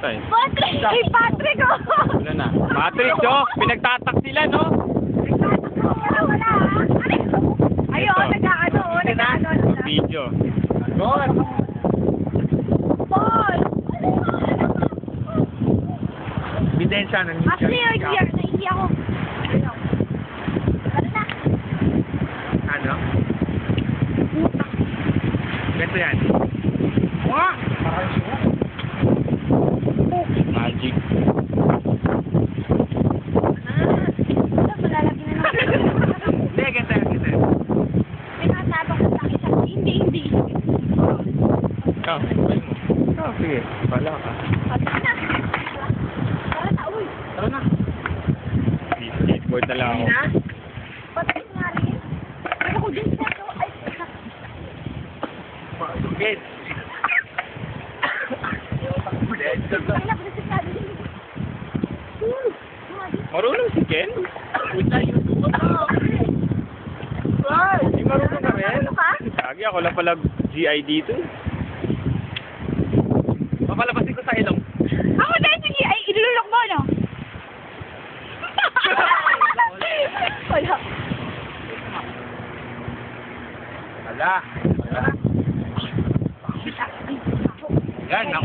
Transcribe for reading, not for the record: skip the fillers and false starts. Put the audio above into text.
tayo. Patrick! Ay, Patrick! Oh! Wala na. Matrix, oh! Pinagtatak sila, no? Wala, ayun, nag-ano, nag-ano. Video. Gol! Ball! Bidensya ng Actually, naiiyak ako. Ano na? Ano? Ganito yan. Wah! Parang siya. Magic. Malalagyan na lang. Hindi, ganito yan, ganito yan. Pinasabak ko sa isa. Hindi. Ikaw, sabay mo. Ikaw, sige. Bala ka. Sabi na. Tara na, uy. Tara na. Skateboard na lang ako. Patrick nga rin. Pero ko din sa ito. Ay, Get. ay, napasasabi din. Marunong si Ken? Hindi marunong na rin. Ano ka? Lagi ako lang pala GI dito. Papalabasin ko sa ilong. Ako dahil sige, ay, ilulok mo, no? Wala. Wala. Wala. Yan, ako.